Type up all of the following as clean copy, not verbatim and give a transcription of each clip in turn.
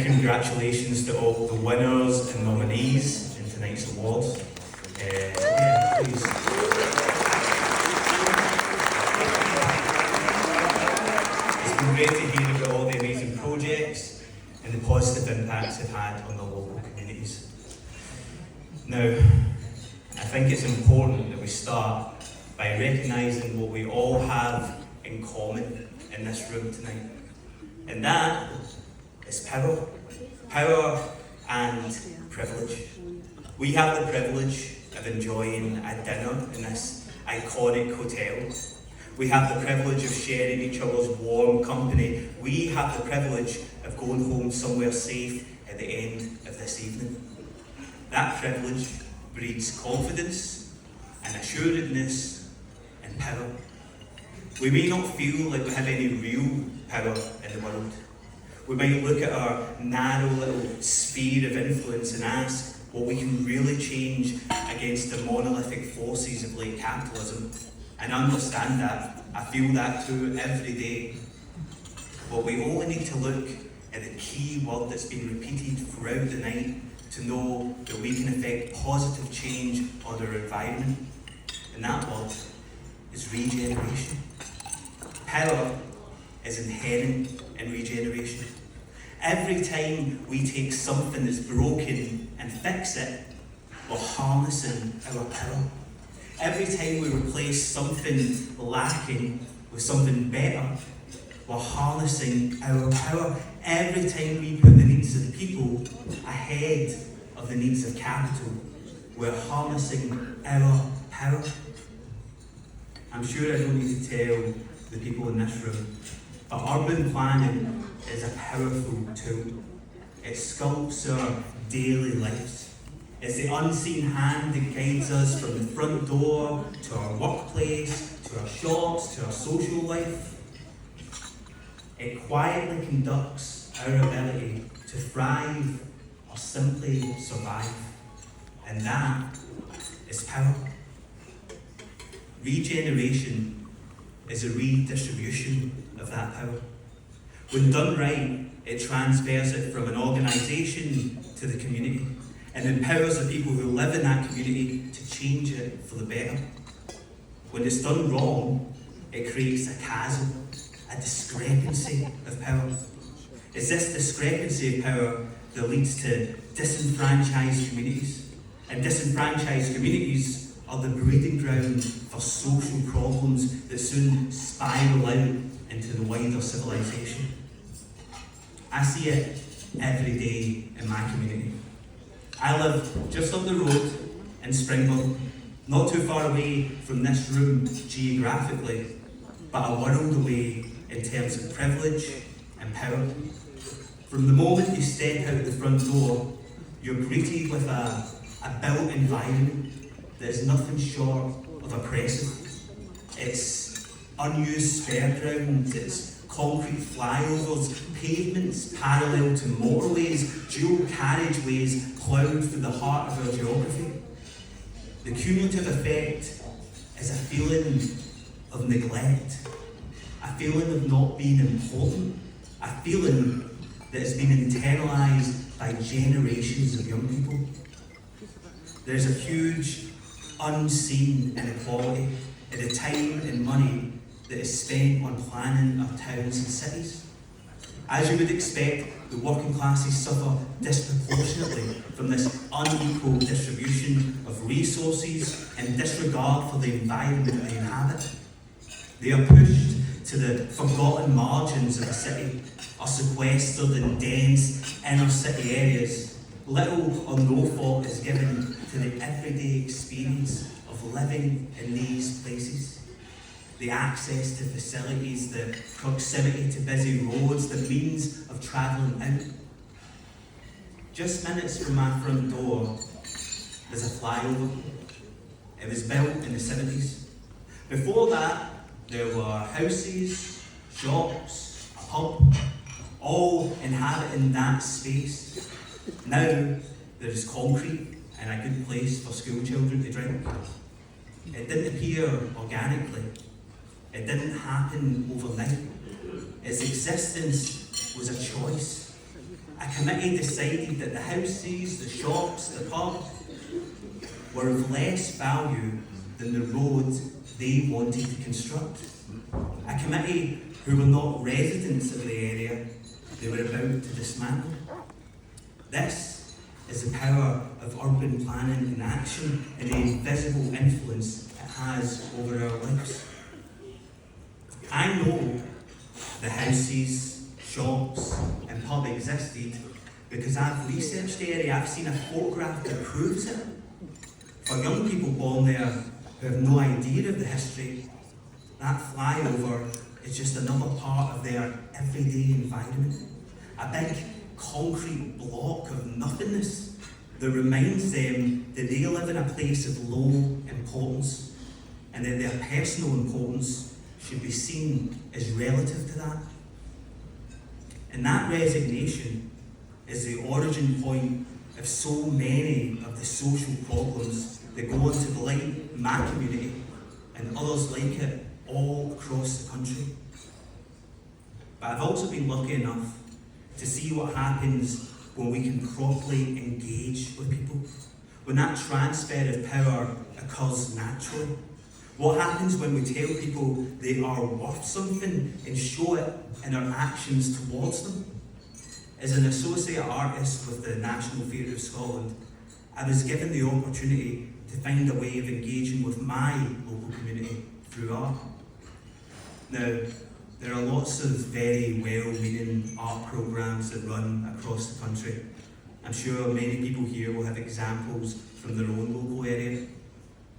congratulations to all the winners and nominees in tonight's awards. Yeah, please. It's been great to hear about all the amazing projects and the positive impacts they've had on the local communities. Now, I think it's important that we start by recognising what we all have in common in this room tonight. And that is power. Power and privilege. We have the privilege of enjoying a dinner in this iconic hotel. We have the privilege of sharing each other's warm company. We have the privilege of going home somewhere safe at the end of this evening. That privilege breeds confidence and assuredness and power. We may not feel like we have any real power in the world. We might look at our narrow little sphere of influence and ask what we can really change against the monolithic forces of late capitalism. And understand that. I feel that too every day. But we only need to look at the key word that's been repeated throughout the night to know that we can effect positive change on our environment. And that word is regeneration. Power is inherent in regeneration. Every time we take something that's broken and fix it, we're harnessing our power. Every time we replace something lacking with something better, we're harnessing our power. Every time we put the needs of the people ahead of the needs of capital, we're harnessing our power. I'm sure I don't need to tell the people in this room, but urban planning is a powerful tool. It sculpts our daily lives. It's the unseen hand that guides us from the front door to our workplace, to our shops, to our social life. It quietly conducts our ability to thrive or simply survive. And that is power. Regeneration is a redistribution of that power. When done right, it transfers it from an organisation to the community and empowers the people who live in that community to change it for the better. When it's done wrong, it creates a chasm, a discrepancy of power. It's this discrepancy of power that leads to disenfranchised communities. And disenfranchised communities are the breeding ground for social problems that soon spiral out into the wider civilization. I see it every day in my community. I live just up the road in Springville, not too far away from this room geographically, but a world away in terms of privilege and power. From the moment you step out the front door, you're greeted with a built environment that is nothing short of oppressive. It's unused spare ground, it's concrete flyovers, pavements parallel to motorways, dual carriageways ploughed through the heart of our geography. The cumulative effect is a feeling of neglect, a feeling of not being important, a feeling that has been internalised by generations of young people. There's a huge unseen inequality in the time and money that is spent on planning our towns and cities. As you would expect, the working classes suffer disproportionately from this unequal distribution of resources and disregard for the environment they inhabit. They are pushed to the forgotten margins of a city, are sequestered in dense inner city areas. Little or no thought is given to the everyday experience of living in these places. The access to facilities, the proximity to busy roads, the means of travelling out. Just minutes from my front door, there's a flyover. It was built in the 70s. Before that, there were houses, shops, a pub, all inhabiting that space. Now, there's concrete and a good place for school children to drink. It didn't appear organically. It didn't happen overnight. Its existence was a choice, a committee decided that the houses, the shops, the pub were of less value than the road they wanted to construct. A committee who were not residents of the area they were about to dismantle. This is the power of urban planning in action and the invisible influence it has over our lives. I know the houses, shops and pub existed because I've researched the area. I've seen a photograph that proves it. For young people born there who have no idea of the history, that flyover is just another part of their everyday environment. A big concrete block of nothingness that reminds them that they live in a place of low importance and that their personal importance should be seen as relative to that. And that resignation is the origin point of so many of the social problems that go on to blight my community and others like it all across the country. But I've also been lucky enough to see what happens when we can properly engage with people, when that transfer of power occurs naturally. What happens when we tell people they are worth something and show it in our actions towards them? As an associate artist with the National Theatre of Scotland, I was given the opportunity to find a way of engaging with my local community through art. Now, there are lots of very well-meaning art programmes that run across the country. I'm sure many people here will have examples from their own local area,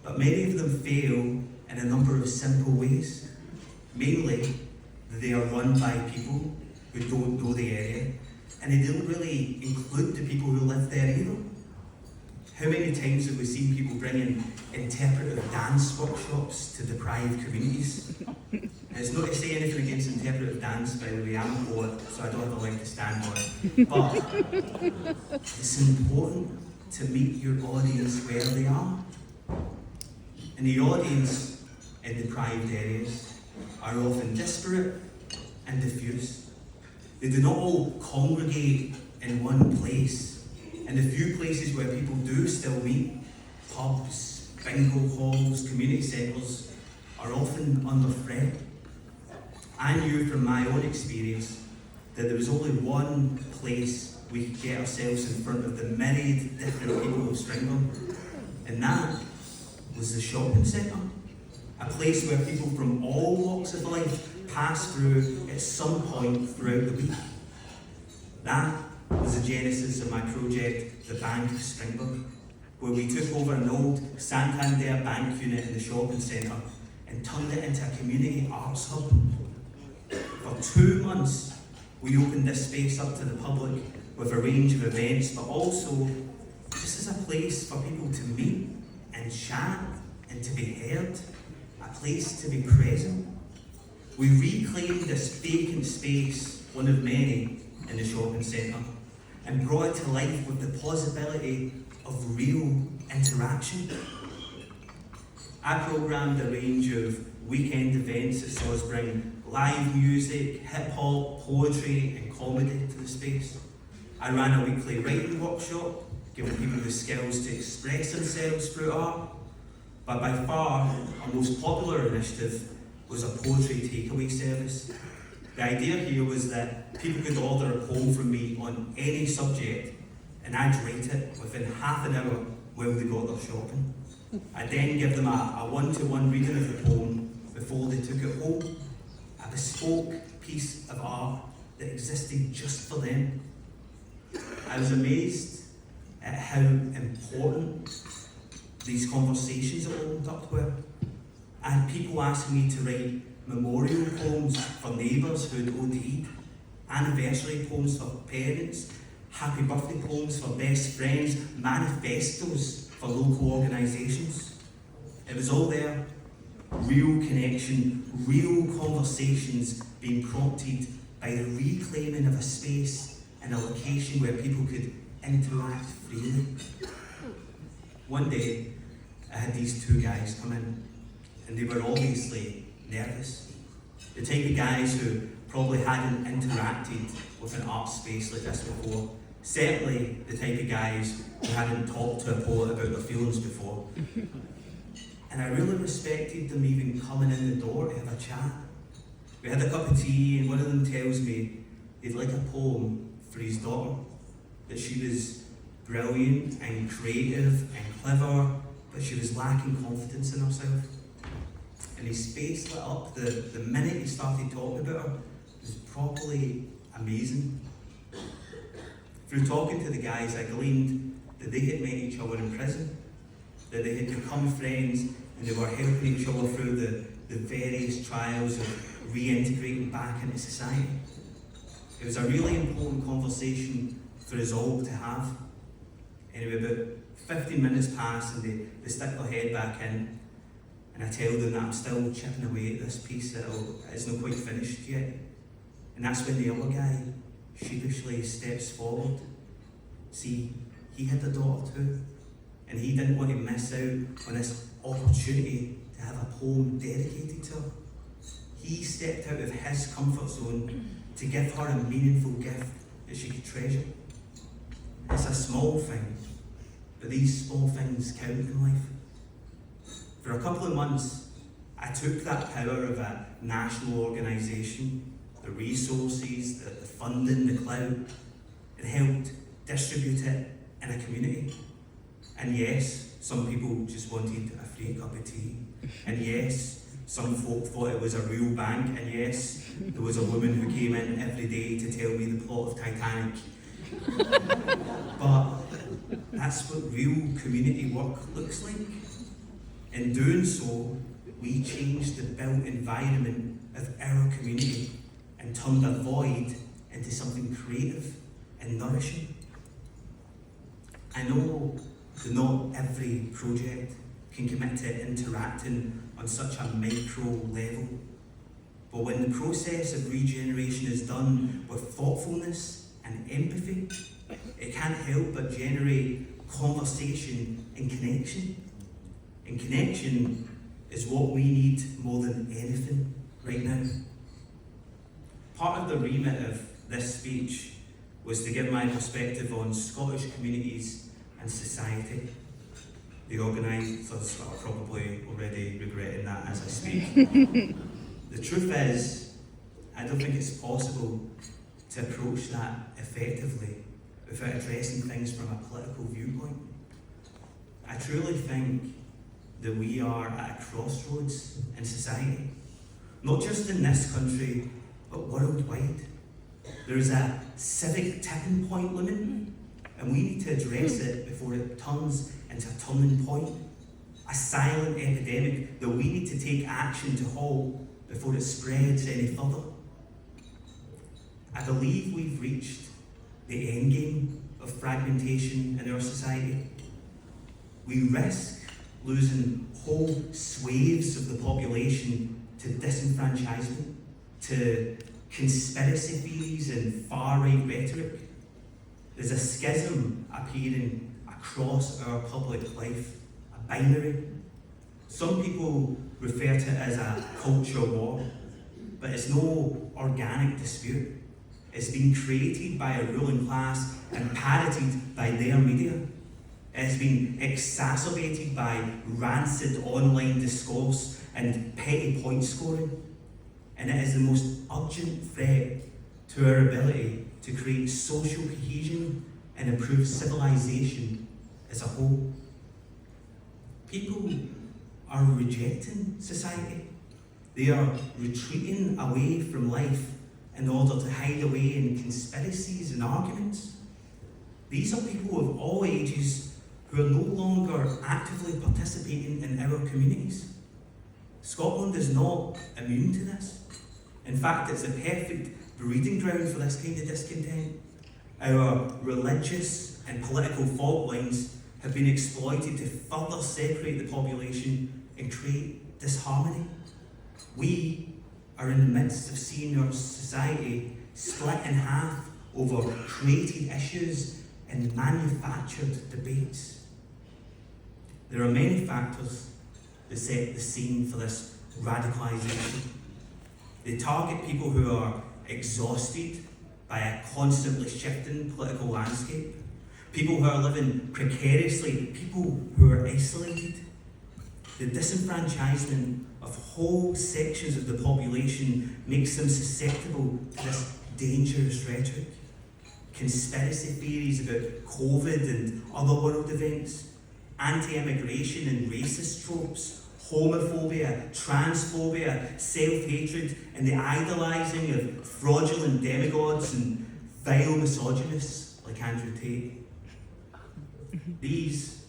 but many of them fail in a number of simple ways. Mainly, they are run by people who don't know the area, and they don't really include the people who live there either. How many times have we seen people bringing interpretive dance workshops to deprived communities? And it's not to say anything against interpretive dance, by the way, I'm a poet, so I don't have a leg to stand on. But it's important to meet your audience where they are. And the audience in deprived areas are often disparate and diffuse. They do not all congregate in one place. And the few places where people do still meet, pubs, bingo halls, community centres, are often under threat. I knew from my own experience that there was only one place we could get ourselves in front of the myriad different people of Stringham, and that was the shopping centre. A place where people from all walks of life pass through at some point throughout the week. That was the genesis of my project, the Bank of Springbok, where we took over an old Santander bank unit in the shopping centre and turned it into a community arts hub. For 2 months, we opened this space up to the public with a range of events, but also this is a place for people to meet and chat and to be heard, a place to be present. We reclaimed this vacant space, one of many in the shopping centre, and brought it to life with the possibility of real interaction. I programmed a range of weekend events that saw us bring live music, hip-hop, poetry and comedy to the space. I ran a weekly writing workshop, giving people the skills to express themselves through art. But by far, our most popular initiative was a poetry takeaway service. The idea here was that people could order a poem from me on any subject, and I'd write it within half an hour while they got their shopping. I'd then give them a one-to-one reading of the poem before they took it home, a bespoke piece of art that existed just for them. I was amazed at how important these conversations at Old Duck were. I had people asking me to write memorial poems for neighbours who'd OD'd, anniversary poems for parents, happy birthday poems for best friends, manifestos for local organisations. It was all there. Real connection, real conversations being prompted by the reclaiming of a space and a location where people could interact freely. One day, I had these two guys come in, and they were obviously nervous. The type of guys who probably hadn't interacted with an art space like this before. Certainly the type of guys who hadn't talked to a poet about their feelings before. And I really respected them even coming in the door to have a chat. We had a cup of tea and one of them tells me they'd like a poem for his daughter, that she was brilliant and creative and clever, but she was lacking confidence in herself. And his face lit up the minute he started talking about her. It was properly amazing. Through talking to the guys, I gleaned that they had met each other in prison, that they had become friends, and they were helping each other through the various trials of reintegrating back into society. It was a really important conversation for us all to have. Anyway, about 15 minutes pass and they stick their head back in, and I tell them that I'm still chipping away at this piece that is not quite finished yet. And that's when the other guy sheepishly steps forward. See, he had a daughter too, and he didn't want to miss out on this opportunity to have a poem dedicated to her. He stepped out of his comfort zone to give her a meaningful gift that she could treasure. It's a small thing, but these small things count in life. For a couple of months, I took that power of a national organisation, the resources, the funding, the clout, and helped distribute it in a community. And yes, some people just wanted a free cup of tea. And yes, some folk thought it was a real bank. And yes, there was a woman who came in every day to tell me the plot of Titanic. But that's what real community work looks like. In doing so, we changed the built environment of our community and turned a void into something creative and nourishing. I know that not every project can commit to interacting on such a micro level, but when the process of regeneration is done with thoughtfulness and empathy, it can't help but generate conversation and connection. And connection is what we need more than anything right now. Part of the remit of this speech was to give my perspective on Scottish communities and society. The organisers are probably already regretting that as I speak. The truth is, I don't think it's possible to approach that effectively without addressing things from a political viewpoint. I truly think that we are at a crossroads in society, not just in this country, but worldwide. There is a civic tipping point limit, and we need to address it before it turns into a turning point. A silent epidemic that we need to take action to halt before it spreads any further. I believe we've reached the end game of fragmentation in our society. We risk losing whole swathes of the population to disenfranchisement, to conspiracy theories and far-right rhetoric. There's a schism appearing across our public life, a binary. Some people refer to it as a culture war, but it's no organic dispute. It's been created by a ruling class and parroted by their media. It's been exacerbated by rancid online discourse and petty point scoring. And it is the most urgent threat to our ability to create social cohesion and improve civilization as a whole. People are rejecting society. They are retreating away from life in order to hide away in conspiracies and arguments. These are people of all ages who are no longer actively participating in our communities. Scotland is not immune to this. In fact, it's a perfect breeding ground for this kind of discontent. Our religious and political fault lines have been exploited to further separate the population and create disharmony. We are in the midst of seeing our society split in half over created issues and manufactured debates. There are many factors that set the scene for this radicalisation. They target people who are exhausted by a constantly shifting political landscape, people who are living precariously, people who are isolated. The disenfranchisement of whole sections of the population makes them susceptible to this dangerous rhetoric. Conspiracy theories about COVID and other world events, anti-immigration and racist tropes, homophobia, transphobia, self-hatred, and the idolising of fraudulent demigods and vile misogynists like Andrew Tate. These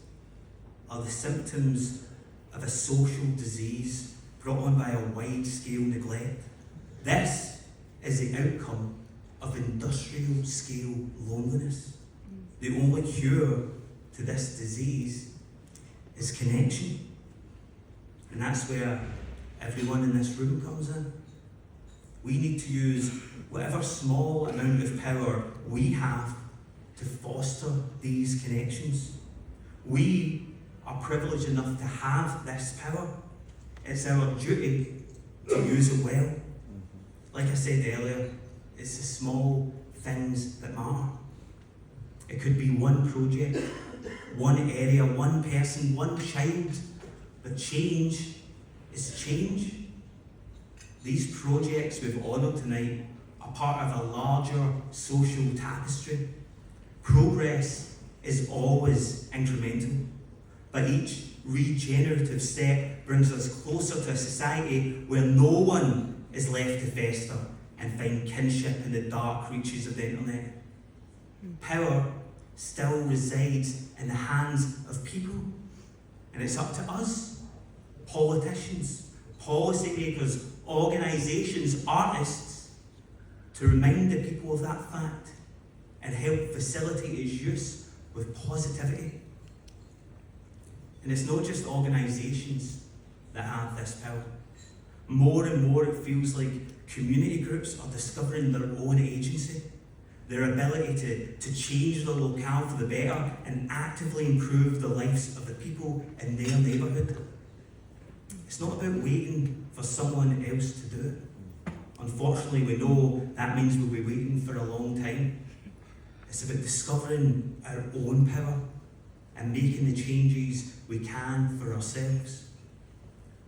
are the symptoms of a social disease brought on by a wide-scale neglect. This is the outcome of industrial-scale loneliness. The only cure to this disease is connection. And that's where everyone in this room comes in. We need to use whatever small amount of power we have to foster these connections. We are privileged enough to have this power. It's our duty to use it well. Like I said earlier, it's the small things that matter. It could be one project, one area, one person, one child, but change is change. These projects we've honoured tonight are part of a larger social tapestry. Progress is always incremental, but each regenerative step brings us closer to a society where no one is left to fester and find kinship in the dark reaches of the internet. Power still resides in the hands of people, and it's up to us, politicians, policymakers, organisations, artists, to remind the people of that fact and help facilitate its use with positivity. And it's not just organisations that have this power. More and more it feels like community groups are discovering their own agency, their ability to change their locale for the better and actively improve the lives of the people in their neighbourhood. It's not about waiting for someone else to do it. Unfortunately, we know that means we'll be waiting for a long time. It's about discovering our own power and making the changes we can for ourselves.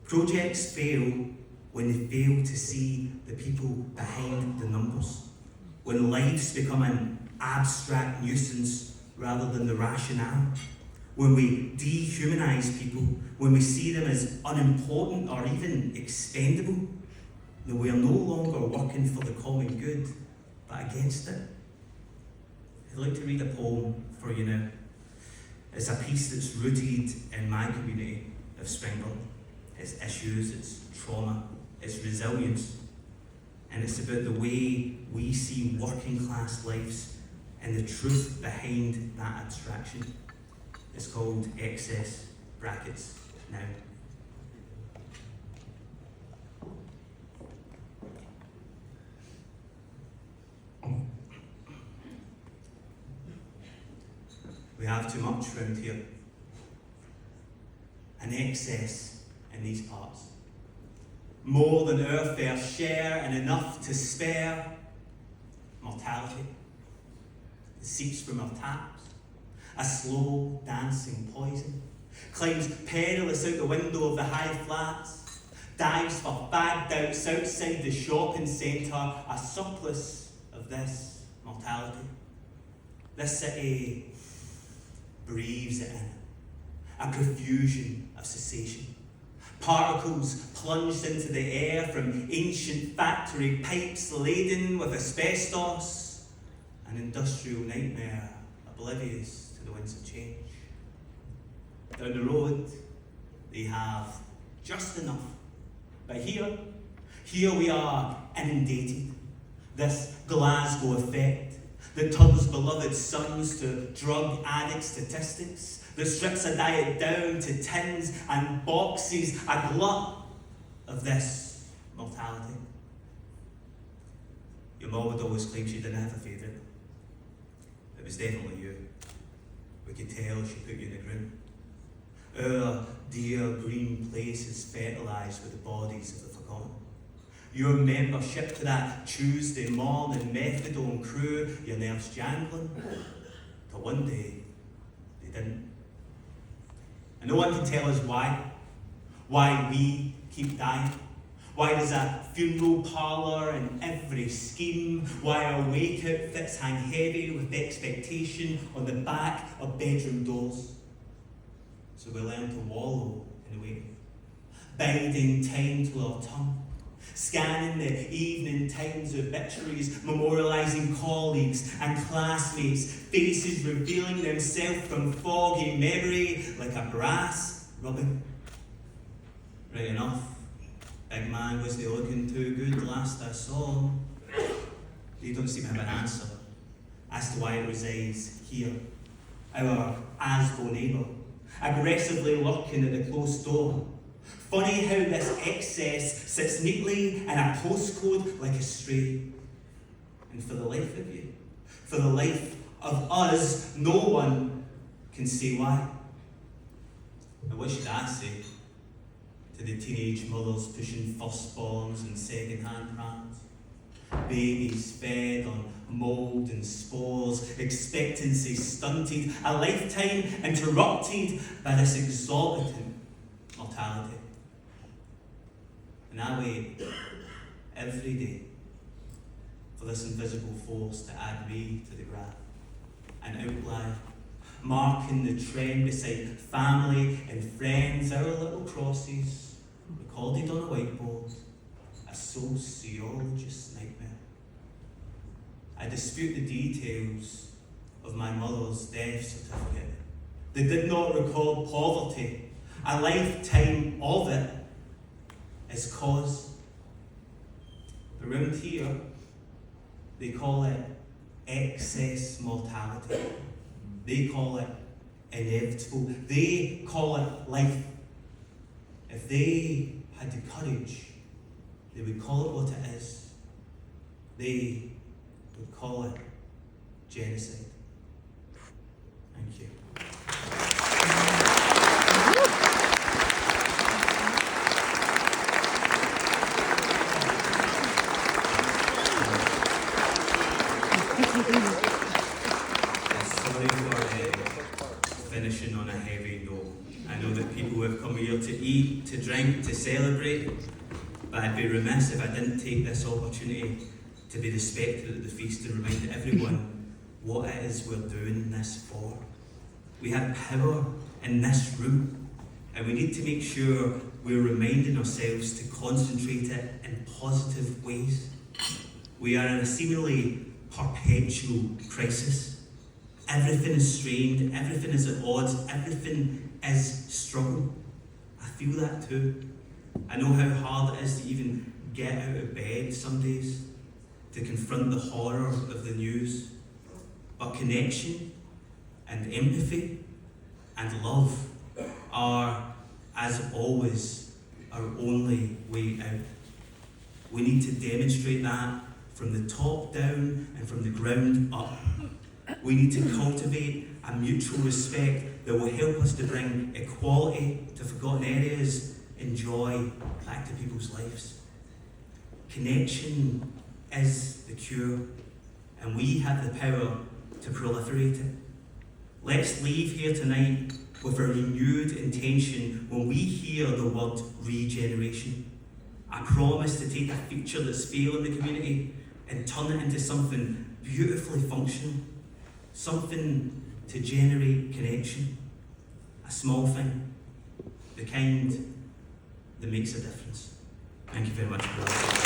Projects fail when they fail to see the people behind the numbers, when lives become an abstract nuisance rather than the rationale, when we dehumanise people, when we see them as unimportant or even expendable, then we are no longer working for the common good, but against it. I'd like to read a poem for you now. It's a piece that's rooted in my community of Springburn. Its issues, its trauma, its resilience, and it's about the way we see working class lives and the truth behind that abstraction. It's called Excess Brackets Now. We have too much round here. An excess in these parts. More than our fair share and enough to spare. Mortality that seeps from our taps. A slow dancing poison climbs perilous out the window of the high flats. Dives for fag doubts outside the shopping centre. A surplus of this mortality. This city breathes it in. A profusion of cessation. Particles plunged into the air from ancient factory pipes laden with asbestos. An industrial nightmare oblivious to the winds of change. Down the road, they have just enough. But here we are inundated. This Glasgow effect that turns beloved sons to drug addict statistics, that strips a diet down to tins and boxes, a glut of this mortality. Your mum would always claim she didn't have a favourite. It was definitely you. We could tell she put you in the ground. Our dear green place is fertilised with the bodies of the forgotten. Your membership to that Tuesday morning methadone crew, your nerves jangling, till one day they didn't. And no one can tell us why we keep dying. Why there's a funeral parlour in every scheme, why our wake outfits hang heavy with expectation on the back of bedroom doors. So we learn to wallow in the waiting, biding time till our tongue, scanning the evening Times obituaries, memorialising colleagues and classmates, faces revealing themselves from foggy memory like a brass rubbing. Right enough, big man was they looking too good last I saw him. They don't seem to have an answer as to why it resides here. Our Asbo neighbour, aggressively lurking at the closed door. Funny how this excess sits neatly in a postcode like a stray. And for the life of you, for the life of us, no one can say why. Now what should I say to the teenage mothers pushing firstborns and second-hand prams? Babies fed on mould and spores, expectancy stunted, a lifetime interrupted by this exorbitant mortality. And I wait every day for this invisible force to add me to the graph, an outlier, marking the trend beside family and friends, our little crosses, recorded on a whiteboard, a sociologist's nightmare. I dispute the details of my mother's death certificate. They did not record poverty. A lifetime of it is cause. Around here, they call it excess mortality. They call it inevitable. They call it life. If they had the courage, they would call it what it is. They would call it genocide. Thank you. Sorry for finishing on a heavy note. I know that people have come here to eat, to drink, to celebrate, but I'd be remiss if I didn't take this opportunity to be the spectator at the feast and remind everyone what it is we're doing this for. We have power in this room, and we need to make sure we're reminding ourselves to concentrate it in positive ways. We are in a seemingly perpetual crisis. Everything is strained, everything is at odds, everything is struggle. I feel that too. I know how hard it is to even get out of bed some days, to confront the horror of the news. But connection and empathy and love are, as always, our only way out. We need to demonstrate that from the top down and from the ground up. We need to cultivate a mutual respect that will help us to bring equality to forgotten areas and joy back to people's lives. Connection is the cure, and we have the power to proliferate it. Let's leave here tonight with a renewed intention when we hear the word regeneration. A promise to take a feature that's failing the community and turn it into something beautifully functional, something to generate connection. A small thing, the kind that makes a difference. Thank you very much for listening.